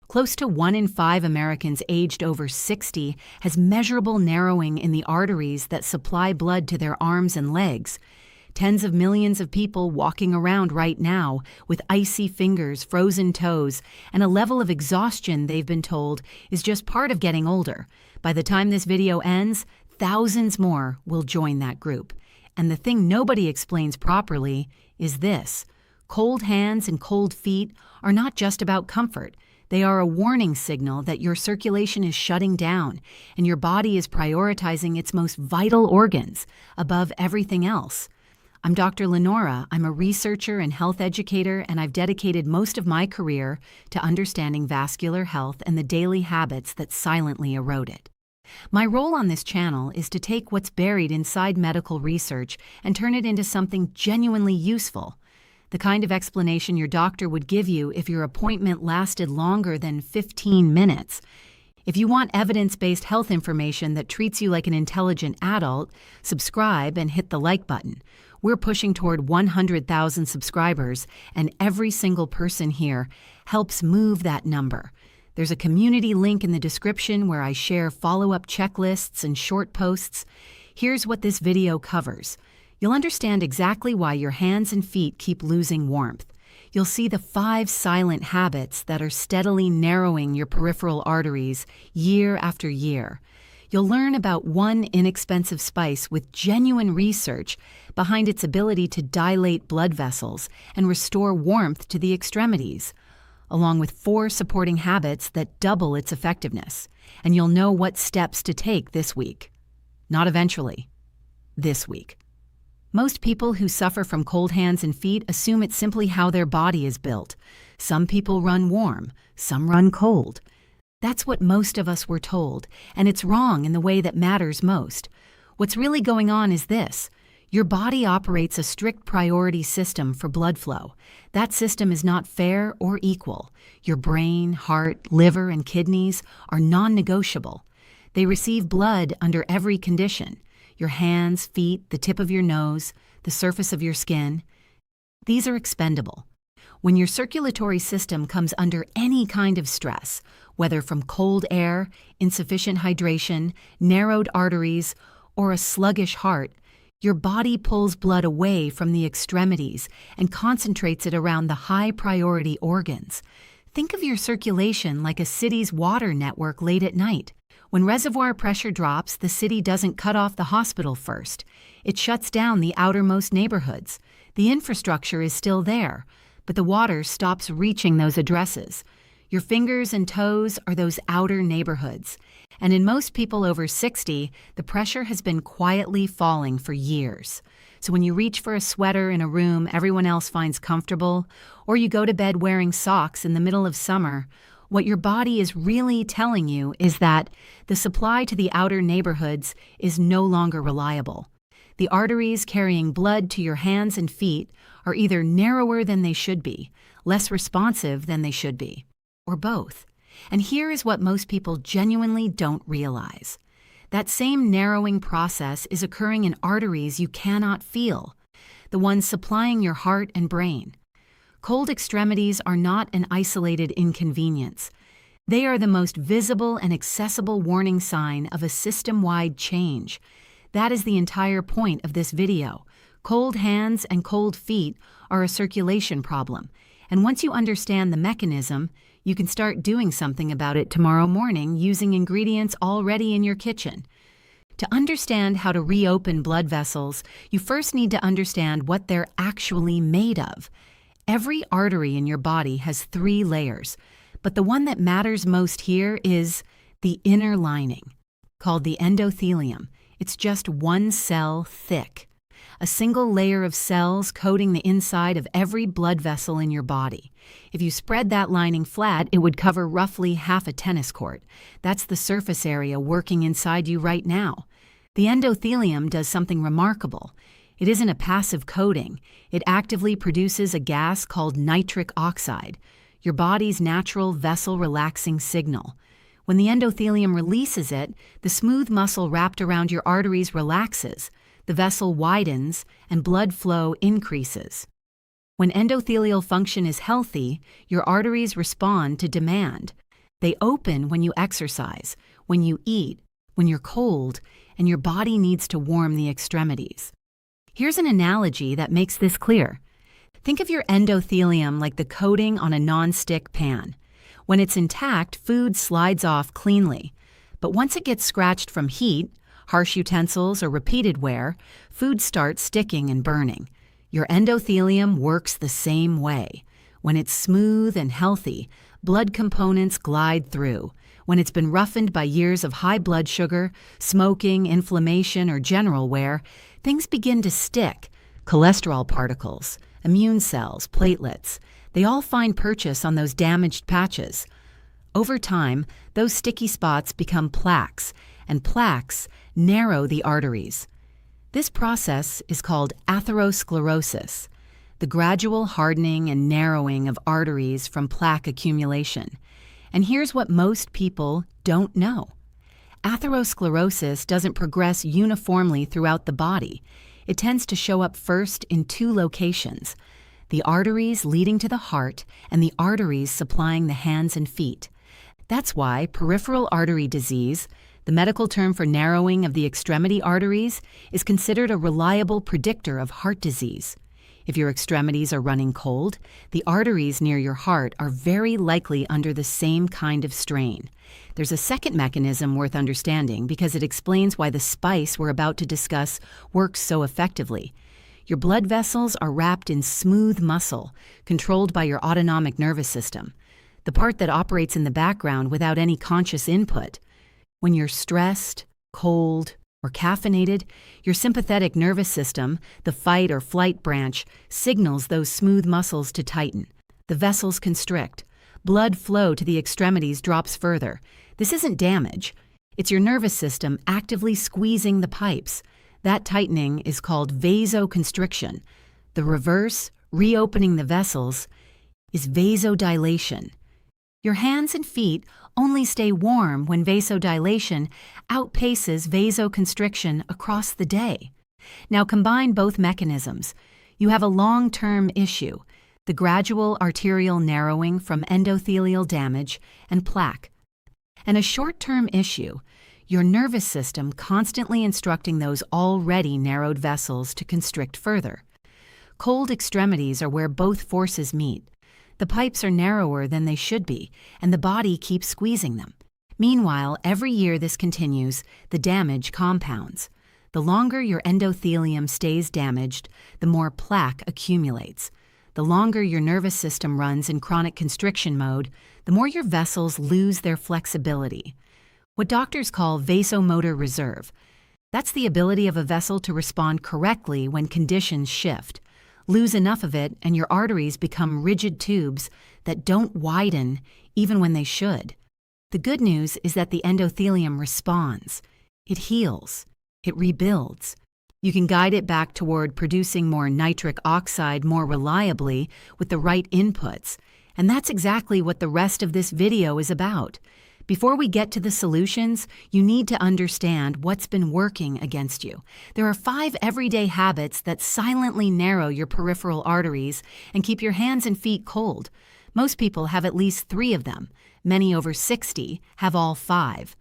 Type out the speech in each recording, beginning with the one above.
Close to 1 in 5 Americans aged over 60 has measurable narrowing in the arteries that supply blood to their arms and legs. Tens of millions of people walking around right now with icy fingers, frozen toes, and a level of exhaustion they've been told is just part of getting older. By the time this video ends, thousands more will join that group. And the thing nobody explains properly is this: cold hands and cold feet are not just about comfort. They are a warning signal that your circulation is shutting down and your body is prioritizing its most vital organs above everything else. I'm Dr. Lenora. I'm a researcher and health educator, and I've dedicated most of my career to understanding vascular health and the daily habits that silently erode it. My role on this channel is to take what's buried inside medical research and turn it into something genuinely useful. The kind of explanation your doctor would give you if your appointment lasted longer than 15 minutes. If you want evidence-based health information that treats you like an intelligent adult, subscribe and hit the like button. We're pushing toward 100,000 subscribers, and every single person here helps move that number. There's a community link in the description where I share follow-up checklists and short posts. Here's what this video covers. You'll understand exactly why your hands and feet keep losing warmth. You'll see the 5 silent habits that are steadily narrowing your peripheral arteries year after year. You'll learn about one inexpensive spice with genuine research behind its ability to dilate blood vessels and restore warmth to the extremities, along with 4 supporting habits that double its effectiveness. And you'll know what steps to take this week. Not eventually. This week. Most people who suffer from cold hands and feet assume it's simply how their body is built. Some people run warm, some run cold. That's what most of us were told, and it's wrong in the way that matters most. What's really going on is this: your body operates a strict priority system for blood flow. That system is not fair or equal. Your brain, heart, liver, and kidneys are non-negotiable. They receive blood under every condition: your hands, feet, the tip of your nose, the surface of your skin. These are expendable. When your circulatory system comes under any kind of stress, whether from cold air, insufficient hydration, narrowed arteries, or a sluggish heart, your body pulls blood away from the extremities and concentrates it around the high-priority organs. Think of your circulation like a city's water network late at night. When reservoir pressure drops, the city doesn't cut off the hospital first. It shuts down the outermost neighborhoods. The infrastructure is still there, but the water stops reaching those addresses. Your fingers and toes are those outer neighborhoods. And in most people over 60, the pressure has been quietly falling for years. So when you reach for a sweater in a room everyone else finds comfortable, or you go to bed wearing socks in the middle of summer, what your body is really telling you is that the supply to the outer neighborhoods is no longer reliable. The arteries carrying blood to your hands and feet are either narrower than they should be, less responsive than they should be, or both. And here is what most people genuinely don't realize. That same narrowing process is occurring in arteries you cannot feel, the ones supplying your heart and brain. Cold extremities are not an isolated inconvenience. They are the most visible and accessible warning sign of a system-wide change. That is the entire point of this video. Cold hands and cold feet are a circulation problem, and once you understand the mechanism, you can start doing something about it tomorrow morning using ingredients already in your kitchen. To understand how to reopen blood vessels, you first need to understand what they're actually made of. Every artery in your body has 3 layers, but the one that matters most here is the inner lining, called the endothelium. It's just 1 cell thick, a single layer of cells coating the inside of every blood vessel in your body. If you spread that lining flat, it would cover roughly half a tennis court. That's the surface area working inside you right now. The endothelium does something remarkable. It isn't a passive coating. It actively produces a gas called nitric oxide, your body's natural vessel-relaxing signal. When the endothelium releases it, the smooth muscle wrapped around your arteries relaxes, the vessel widens, and blood flow increases. When endothelial function is healthy, your arteries respond to demand. They open when you exercise, when you eat, when you're cold, and your body needs to warm the extremities. Here's an analogy that makes this clear. Think of your endothelium like the coating on a non-stick pan. When it's intact, food slides off cleanly. But once it gets scratched from heat, harsh utensils, or repeated wear, food starts sticking and burning. Your endothelium works the same way. When it's smooth and healthy, blood components glide through. When it's been roughened by years of high blood sugar, smoking, inflammation, or general wear, things begin to stick. Cholesterol particles, immune cells, platelets, they all find purchase on those damaged patches. Over time, those sticky spots become plaques, and plaques narrow the arteries. This process is called atherosclerosis, the gradual hardening and narrowing of arteries from plaque accumulation. And here's what most people don't know. Atherosclerosis doesn't progress uniformly throughout the body. It tends to show up first in two locations: the arteries leading to the heart and the arteries supplying the hands and feet. That's why peripheral artery disease, the medical term for narrowing of the extremity arteries, is considered a reliable predictor of heart disease. If your extremities are running cold, the arteries near your heart are very likely under the same kind of strain. There's a second mechanism worth understanding because it explains why the spice we're about to discuss works so effectively. Your blood vessels are wrapped in smooth muscle, controlled by your autonomic nervous system, the part that operates in the background without any conscious input. When you're stressed, cold, or caffeinated, your sympathetic nervous system, the fight or flight branch, signals those smooth muscles to tighten. The vessels constrict. Blood flow to the extremities drops further. This isn't damage. It's your nervous system actively squeezing the pipes. That tightening is called vasoconstriction. The reverse, reopening the vessels, is vasodilation. Your hands and feet only stay warm when vasodilation outpaces vasoconstriction across the day. Now combine both mechanisms. You have a long-term issue, the gradual arterial narrowing from endothelial damage and plaque, and a short-term issue, your nervous system constantly instructing those already narrowed vessels to constrict further. Cold extremities are where both forces meet. The pipes are narrower than they should be, and the body keeps squeezing them. Meanwhile, every year this continues, the damage compounds. The longer your endothelium stays damaged, the more plaque accumulates. The longer your nervous system runs in chronic constriction mode, the more your vessels lose their flexibility. What doctors call vasomotor reserve. That's the ability of a vessel to respond correctly when conditions shift. Lose enough of it and your arteries become rigid tubes that don't widen even when they should. The good news is that the endothelium responds. It heals. It rebuilds. You can guide it back toward producing more nitric oxide more reliably with the right inputs. And that's exactly what the rest of this video is about. Before we get to the solutions, you need to understand what's been working against you. There are 5 everyday habits that silently narrow your peripheral arteries and keep your hands and feet cold. Most people have at least 3 of them. Many over 60 have all 5.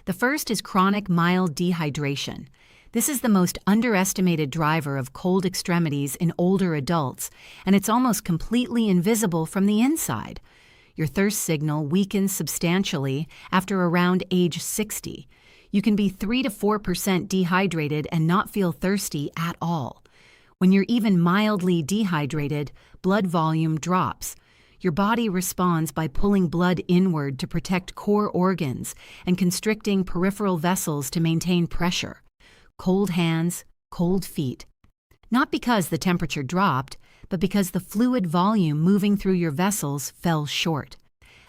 The first is chronic mild dehydration. This is the most underestimated driver of cold extremities in older adults, and it's almost completely invisible from the inside. Your thirst signal weakens substantially after around age 60. You can be 3 to 4% dehydrated and not feel thirsty at all. When you're even mildly dehydrated, blood volume drops. Your body responds by pulling blood inward to protect core organs and constricting peripheral vessels to maintain pressure. Cold hands, cold feet. Not because the temperature dropped, but because the fluid volume moving through your vessels fell short.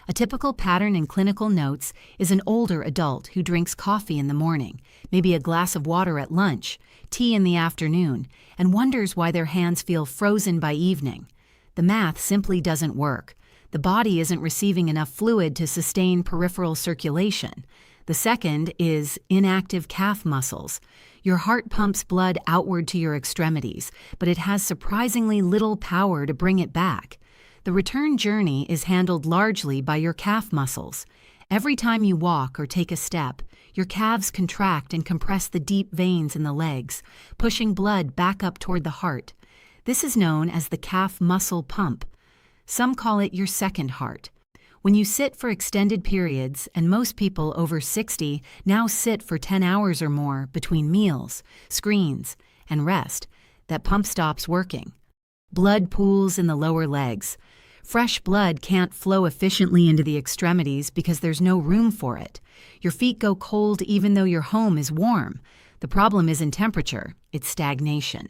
A typical pattern in clinical notes is an older adult who drinks coffee in the morning, maybe a glass of water at lunch, tea in the afternoon, and wonders why their hands feel frozen by evening. The math simply doesn't work. The body isn't receiving enough fluid to sustain peripheral circulation. The second is inactive calf muscles. Your heart pumps blood outward to your extremities, but it has surprisingly little power to bring it back. The return journey is handled largely by your calf muscles. Every time you walk or take a step, your calves contract and compress the deep veins in the legs, pushing blood back up toward the heart. This is known as the calf muscle pump. Some call it your second heart. When you sit for extended periods, and most people over 60 now sit for 10 hours or more between meals, screens, and rest, that pump stops working. Blood pools in the lower legs. Fresh blood can't flow efficiently into the extremities because there's no room for it. Your feet go cold even though your home is warm. The problem isn't temperature, it's stagnation.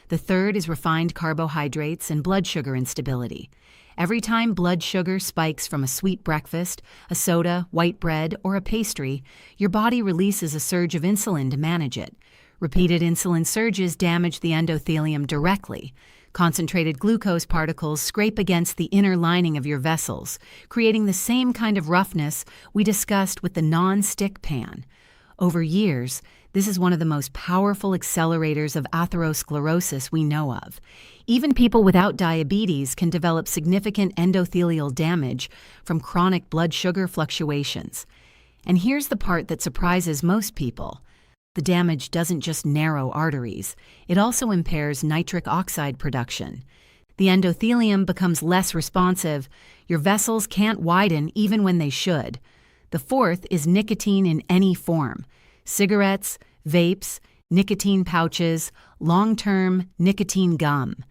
The third is refined carbohydrates and blood sugar instability. Every time blood sugar spikes from a sweet breakfast, a soda, white bread, or a pastry, your body releases a surge of insulin to manage it. Repeated insulin surges damage the endothelium directly. Concentrated glucose particles scrape against the inner lining of your vessels, creating the same kind of roughness we discussed with the non-stick pan. Over years, this is one of the most powerful accelerators of atherosclerosis we know of. Even people without diabetes can develop significant endothelial damage from chronic blood sugar fluctuations. And here's the part that surprises most people. The damage doesn't just narrow arteries, it also impairs nitric oxide production. The endothelium becomes less responsive, your vessels can't widen even when they should. The fourth is nicotine in any form. Cigarettes, vapes, nicotine pouches, long-term nicotine gum.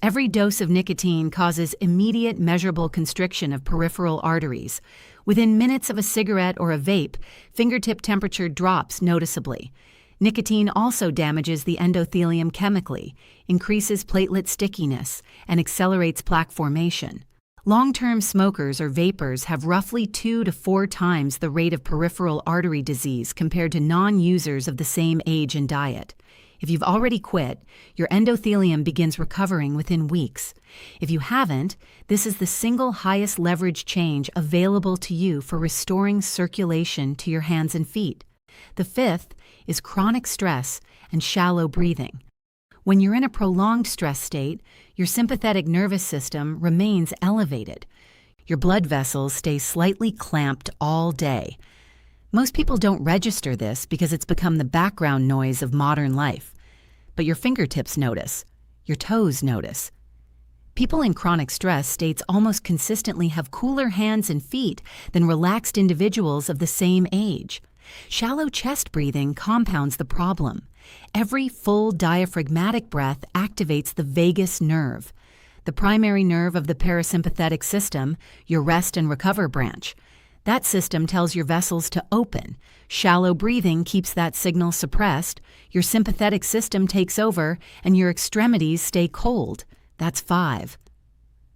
Every dose of nicotine causes immediate measurable constriction of peripheral arteries. Within minutes of a cigarette or a vape, fingertip temperature drops noticeably. Nicotine also damages the endothelium chemically, increases platelet stickiness, and accelerates plaque formation. Long-term smokers or vapors have roughly 2 to 4 times the rate of peripheral artery disease compared to non-users of the same age and diet. If you've already quit, your endothelium begins recovering within weeks. If you haven't, this is the single highest leverage change available to you for restoring circulation to your hands and feet. The fifth is chronic stress and shallow breathing. When you're in a prolonged stress state, your sympathetic nervous system remains elevated. Your blood vessels stay slightly clamped all day. Most people don't register this because it's become the background noise of modern life. But your fingertips notice. Your toes notice. People in chronic stress states almost consistently have cooler hands and feet than relaxed individuals of the same age. Shallow chest breathing compounds the problem. Every full diaphragmatic breath activates the vagus nerve, the primary nerve of the parasympathetic system, your rest and recover branch. That system tells your vessels to open. Shallow breathing keeps that signal suppressed. Your sympathetic system takes over, and your extremities stay cold. That's 5.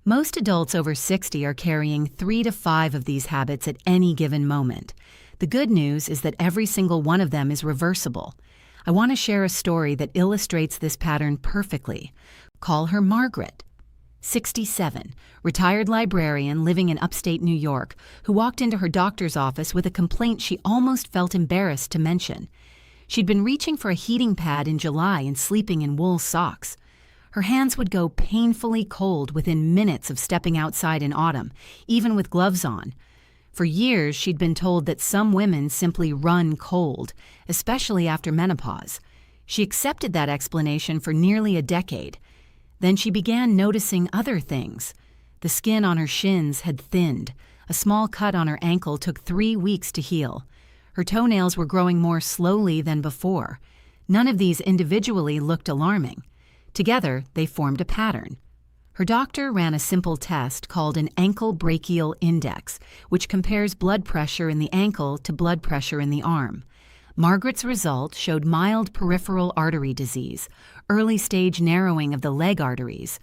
Most adults over 60 are carrying 3 to 5 of these habits at any given moment. The good news is that every single one of them is reversible. I want to share a story that illustrates this pattern perfectly. Call her Margaret. 67, retired librarian living in upstate New York, who walked into her doctor's office with a complaint she almost felt embarrassed to mention. She'd been reaching for a heating pad in July and sleeping in wool socks. Her hands would go painfully cold within minutes of stepping outside in autumn, even with gloves on. For years, she'd been told that some women simply run cold, especially after menopause. She accepted that explanation for nearly a decade. Then she began noticing other things. The skin on her shins had thinned. A small cut on her ankle took 3 weeks to heal. Her toenails were growing more slowly than before. None of these individually looked alarming. Together, they formed a pattern. Her doctor ran a simple test called an ankle brachial index, which compares blood pressure in the ankle to blood pressure in the arm. Margaret's result showed mild peripheral artery disease, early-stage narrowing of the leg arteries.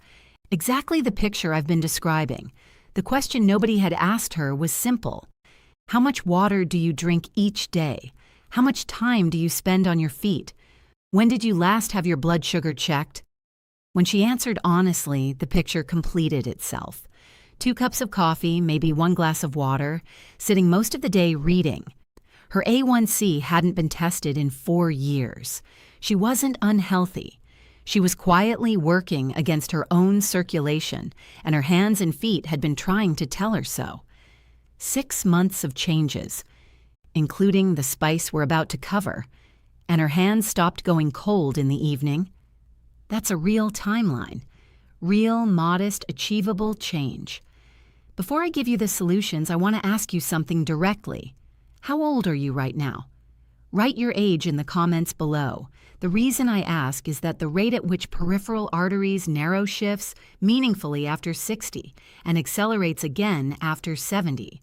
Exactly the picture I've been describing. The question nobody had asked her was simple. How much water do you drink each day? How much time do you spend on your feet? When did you last have your blood sugar checked? When she answered honestly, the picture completed itself. 2 cups of coffee, maybe 1 glass of water, sitting most of the day reading. Her A1C hadn't been tested in 4 years. She wasn't unhealthy. She was quietly working against her own circulation, and her hands and feet had been trying to tell her so. 6 months of changes, including the spice we're about to cover, and her hands stopped going cold in the evening. That's a real timeline. Real, modest, achievable change. Before I give you the solutions, I want to ask you something directly. How old are you right now? Write your age in the comments below. The reason I ask is that the rate at which peripheral arteries narrow shifts meaningfully after 60 and accelerates again after 70.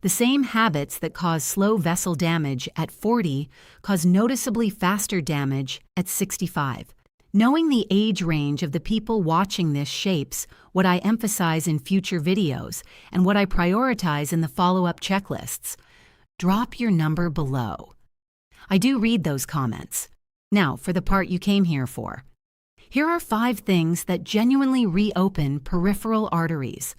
The same habits that cause slow vessel damage at 40 cause noticeably faster damage at 65. Knowing the age range of the people watching this shapes what I emphasize in future videos and what I prioritize in the follow-up checklists. Drop your number below. I do read those comments. Now, for the part you came here for. Here are 5 things that genuinely reopen peripheral arteries.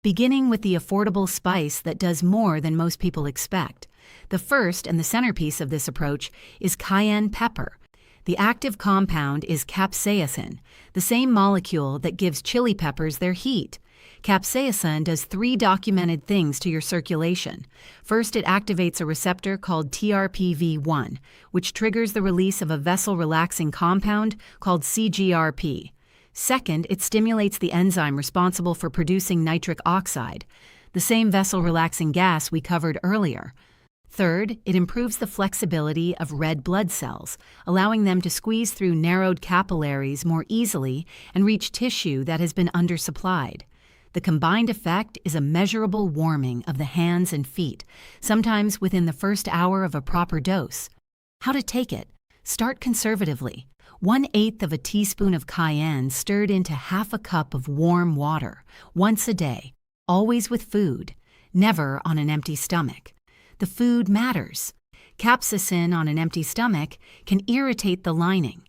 Beginning with the affordable spice that does more than most people expect. The first and the centerpiece of this approach is cayenne pepper. The active compound is capsaicin, the same molecule that gives chili peppers their heat. Capsaicin does 3 documented things to your circulation. First, it activates a receptor called TRPV1, which triggers the release of a vessel-relaxing compound called CGRP. Second, it stimulates the enzyme responsible for producing nitric oxide, the same vessel-relaxing gas we covered earlier. Third, it improves the flexibility of red blood cells, allowing them to squeeze through narrowed capillaries more easily and reach tissue that has been undersupplied. The combined effect is a measurable warming of the hands and feet, sometimes within the first hour of a proper dose. How to take it? Start conservatively. 1/8 of a teaspoon of cayenne stirred into half a cup of warm water, once a day, always with food, never on an empty stomach. The food matters. Capsaicin on an empty stomach can irritate the lining.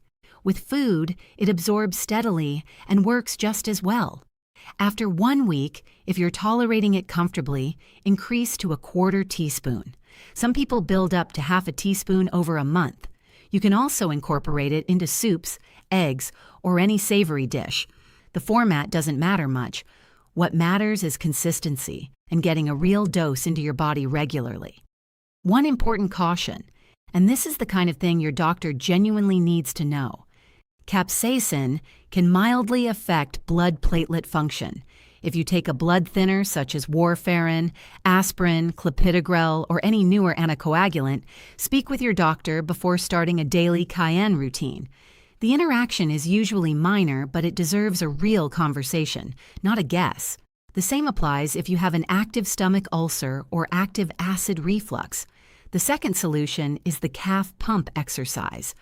With food, it absorbs steadily and works just as well. After 1 week, if you're tolerating it comfortably, increase to a 1/4 teaspoon. Some people build up to half a teaspoon over a month. You can also incorporate it into soups, eggs, or any savory dish. The format doesn't matter much. What matters is consistency and getting a real dose into your body regularly. One important caution, and this is the kind of thing your doctor genuinely needs to know. Capsaicin can mildly affect blood platelet function. If you take a blood thinner such as warfarin, aspirin, clopidogrel, or any newer anticoagulant, speak with your doctor before starting a daily cayenne routine. The interaction is usually minor, but it deserves a real conversation, not a guess. The same applies if you have an active stomach ulcer or active acid reflux. The second solution is the calf pump exercise.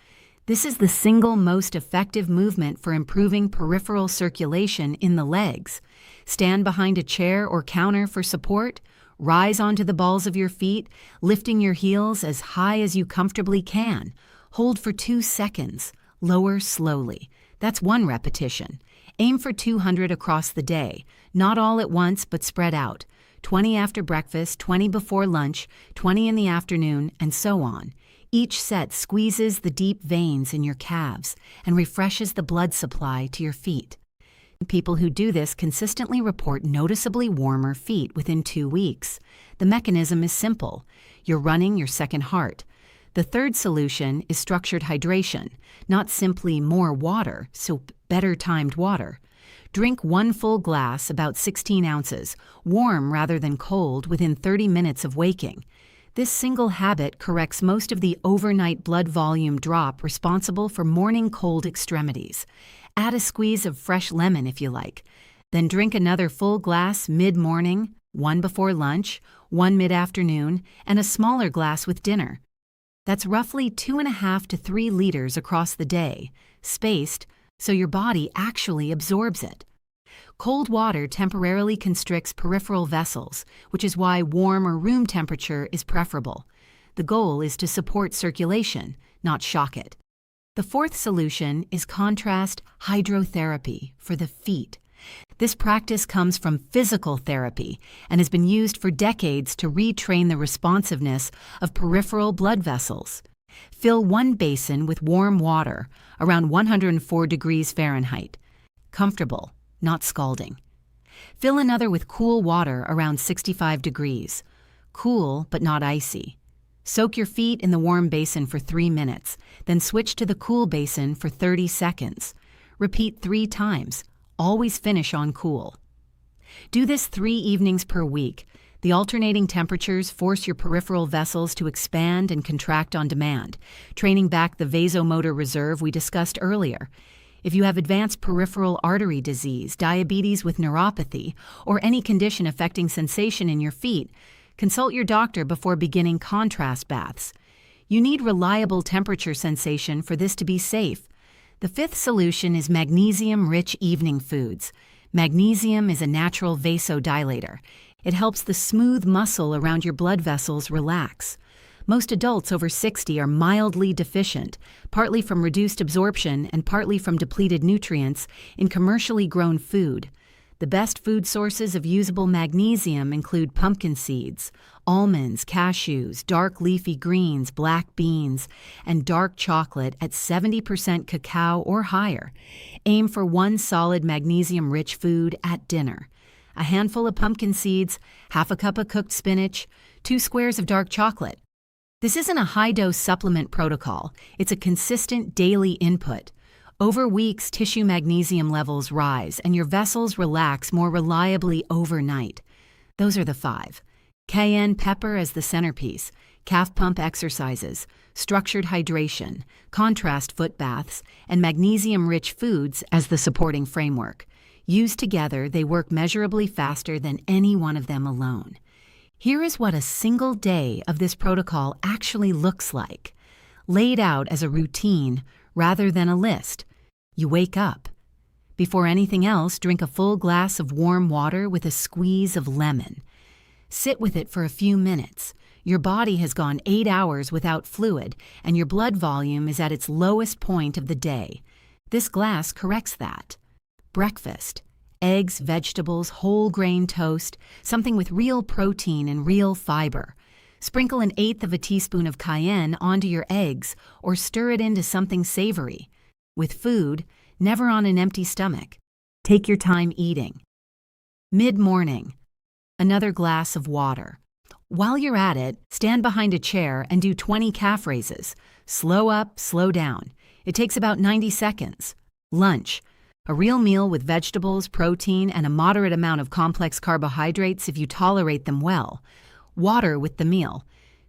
This is the single most effective movement for improving peripheral circulation in the legs. Stand behind a chair or counter for support. Rise onto the balls of your feet, lifting your heels as high as you comfortably can. Hold for 2 seconds. Lower slowly. That's 1 repetition. Aim for 200 across the day, not all at once but spread out. 20 after breakfast, 20 before lunch, 20 in the afternoon, and so on. Each set squeezes the deep veins in your calves and refreshes the blood supply to your feet. People who do this consistently report noticeably warmer feet within 2 weeks. The mechanism is simple. You're running your second heart. The third solution is structured hydration, not simply more water, so better timed water. Drink 1 full glass, about 16 ounces, warm rather than cold, within 30 minutes of waking. This single habit corrects most of the overnight blood volume drop responsible for morning cold extremities. Add a squeeze of fresh lemon if you like. Then drink another full glass mid-morning, 1 before lunch, 1 mid-afternoon, and a smaller glass with dinner. That's roughly 2.5 to 3 liters across the day, spaced so your body actually absorbs it. Cold water temporarily constricts peripheral vessels, which is why warm or room temperature is preferable. The goal is to support circulation, not shock it. The fourth solution is contrast hydrotherapy for the feet. This practice comes from physical therapy and has been used for decades to retrain the responsiveness of peripheral blood vessels. Fill 1 basin with warm water, around 104 degrees Fahrenheit. Comfortable, not scalding. Fill another with cool water around 65 degrees. Cool, but not icy. Soak your feet in the warm basin for 3 minutes, then switch to the cool basin for 30 seconds. Repeat 3 times. Always finish on cool. Do this 3 evenings per week. The alternating temperatures force your peripheral vessels to expand and contract on demand, training back the vasomotor reserve we discussed earlier. If you have advanced peripheral artery disease, diabetes with neuropathy, or any condition affecting sensation in your feet, consult your doctor before beginning contrast baths. You need reliable temperature sensation for this to be safe. The 5th solution is magnesium-rich evening foods. Magnesium is a natural vasodilator. It helps the smooth muscle around your blood vessels relax. Most adults over 60 are mildly deficient, partly from reduced absorption and partly from depleted nutrients, in commercially grown food. The best food sources of usable magnesium include pumpkin seeds, almonds, cashews, dark leafy greens, black beans, and dark chocolate at 70% cacao or higher. Aim for 1 solid magnesium-rich food at dinner. A handful of pumpkin seeds, half a cup of cooked spinach, 2 squares of dark chocolate. This isn't a high-dose supplement protocol. It's a consistent daily input. Over weeks, tissue magnesium levels rise and your vessels relax more reliably overnight. Those are the 5. Cayenne pepper as the centerpiece, calf pump exercises, structured hydration, contrast foot baths, and magnesium-rich foods as the supporting framework. Used together, they work measurably faster than any one of them alone. Here is what a single day of this protocol actually looks like, laid out as a routine rather than a list. You wake up. Before anything else, drink a full glass of warm water with a squeeze of lemon. Sit with it for a few minutes. Your body has gone 8 hours without fluid, and your blood volume is at its lowest point of the day. This glass corrects that. Breakfast. Eggs, vegetables, whole grain toast, something with real protein and real fiber. Sprinkle 1/8 teaspoon of cayenne onto your eggs or stir it into something savory. With food, never on an empty stomach. Take your time eating. Mid-morning. Another glass of water. While you're at it, stand behind a chair and do 20 calf raises. Slow up, slow down. It takes about 90 seconds. Lunch. A real meal with vegetables, protein, and a moderate amount of complex carbohydrates if you tolerate them well. Water with the meal.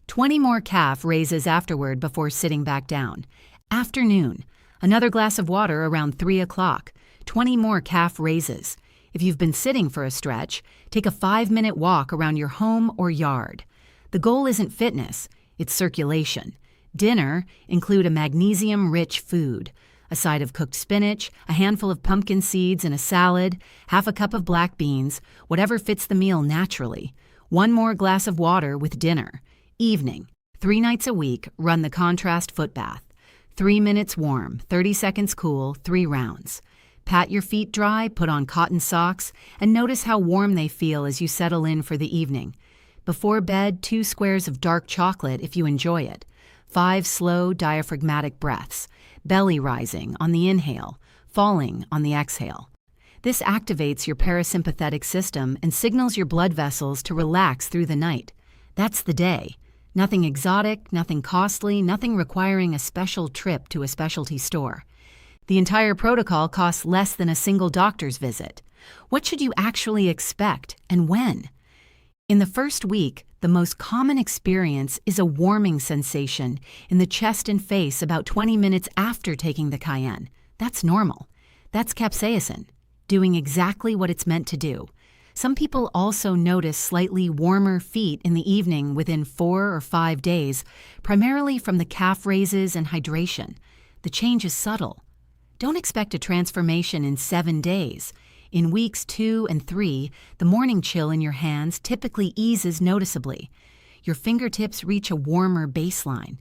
20 more calf raises afterward before sitting back down. Afternoon. Another glass of water around 3 o'clock. 20 more calf raises. If you've been sitting for a stretch, take a 5-minute walk around your home or yard. The goal isn't fitness, it's circulation. Dinner, include a magnesium-rich food. A side of cooked spinach, a handful of pumpkin seeds in a salad, half a cup of black beans, whatever fits the meal naturally. 1 more glass of water with dinner. Evening. 3 nights a week, run the contrast foot bath. 3 minutes warm, 30 seconds cool, 3 rounds. Pat your feet dry, put on cotton socks, and notice how warm they feel as you settle in for the evening. Before bed, 2 squares of dark chocolate if you enjoy it. 5 slow diaphragmatic breaths. Belly rising on the inhale, falling on the exhale. This activates your parasympathetic system and signals your blood vessels to relax through the night. That's the day. Nothing exotic, nothing costly, nothing requiring a special trip to a specialty store. The entire protocol costs less than a single doctor's visit. What should you actually expect and when? In the first week, the most common experience is a warming sensation in the chest and face about 20 minutes after taking the cayenne. That's normal. That's capsaicin, doing exactly what it's meant to do. Some people also notice slightly warmer feet in the evening within 4 or 5 days, primarily from the calf raises and hydration. The change is subtle. Don't expect a transformation in 7 days. In weeks 2 and 3, the morning chill in your hands typically eases noticeably. Your fingertips reach a warmer baseline.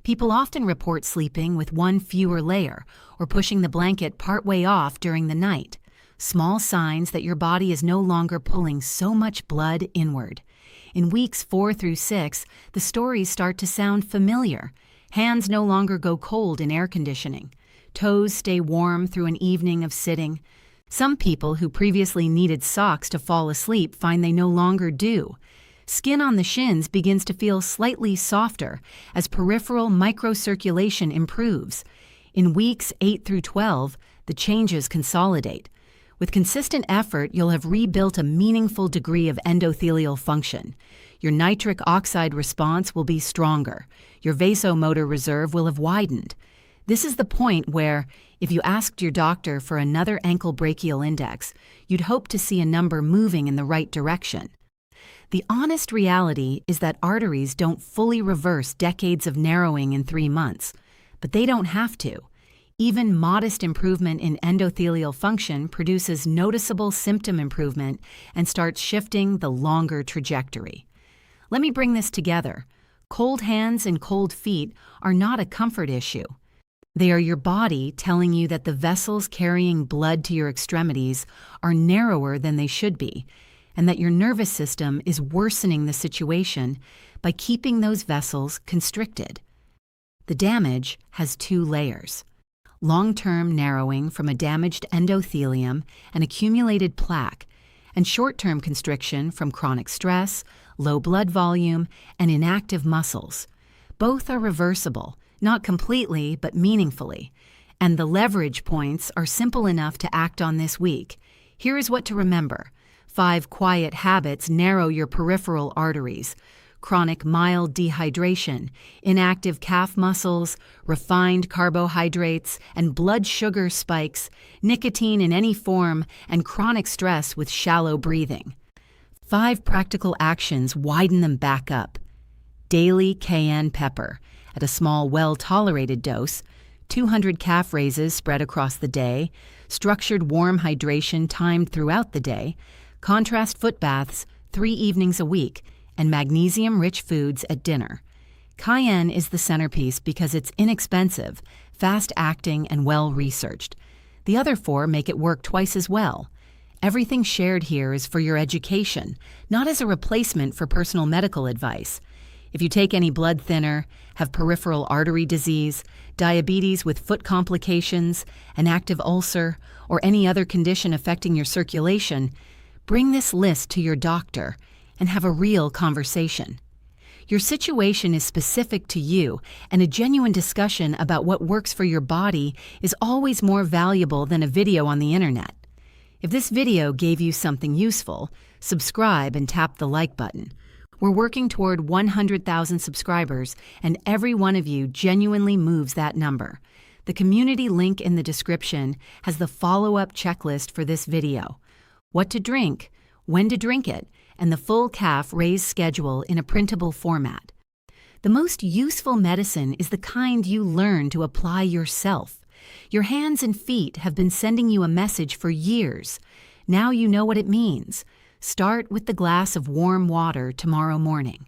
People often report sleeping with 1 fewer layer or pushing the blanket partway off during the night. Small signs that your body is no longer pulling so much blood inward. In weeks 4 through 6, the stories start to sound familiar. Hands no longer go cold in air conditioning. Toes stay warm through an evening of sitting. Some people who previously needed socks to fall asleep find they no longer do. Skin on the shins begins to feel slightly softer as peripheral microcirculation improves. In weeks 8 through 12, the changes consolidate. With consistent effort, you'll have rebuilt a meaningful degree of endothelial function. Your nitric oxide response will be stronger. Your vasomotor reserve will have widened. This is the point where, if you asked your doctor for another ankle brachial index, you'd hope to see a number moving in the right direction. The honest reality is that arteries don't fully reverse decades of narrowing in 3 months, but they don't have to. Even modest improvement in endothelial function produces noticeable symptom improvement and starts shifting the longer trajectory. Let me bring this together. Cold hands and cold feet are not a comfort issue. They are your body telling you that the vessels carrying blood to your extremities are narrower than they should be, and that your nervous system is worsening the situation by keeping those vessels constricted. The damage has 2 layers: long-term narrowing from a damaged endothelium and accumulated plaque, and short-term constriction from chronic stress, low blood volume, and inactive muscles. Both are reversible, not completely, but meaningfully. And the leverage points are simple enough to act on this week. Here is what to remember. 5 quiet habits narrow your peripheral arteries: chronic mild dehydration, inactive calf muscles, refined carbohydrates, and blood sugar spikes, nicotine in any form, and chronic stress with shallow breathing. 5 practical actions widen them back up. Daily cayenne pepper, at a small, well-tolerated dose, 200 calf raises spread across the day, structured warm hydration timed throughout the day, contrast foot baths 3 evenings a week, and magnesium-rich foods at dinner. Cayenne is the centerpiece because it's inexpensive, fast-acting, and well-researched. The other 4 make it work twice as well. Everything shared here is for your education, not as a replacement for personal medical advice. If you take any blood thinner, have peripheral artery disease, diabetes with foot complications, an active ulcer, or any other condition affecting your circulation, bring this list to your doctor and have a real conversation. Your situation is specific to you, and a genuine discussion about what works for your body is always more valuable than a video on the internet. If this video gave you something useful, subscribe and tap the like button. We're working toward 100,000 subscribers, and every one of you genuinely moves that number. The community link in the description has the follow-up checklist for this video: what to drink, when to drink it, and the full calf raise schedule in a printable format. The most useful medicine is the kind you learn to apply yourself. Your hands and feet have been sending you a message for years. Now you know what it means. Start with the glass of warm water tomorrow morning.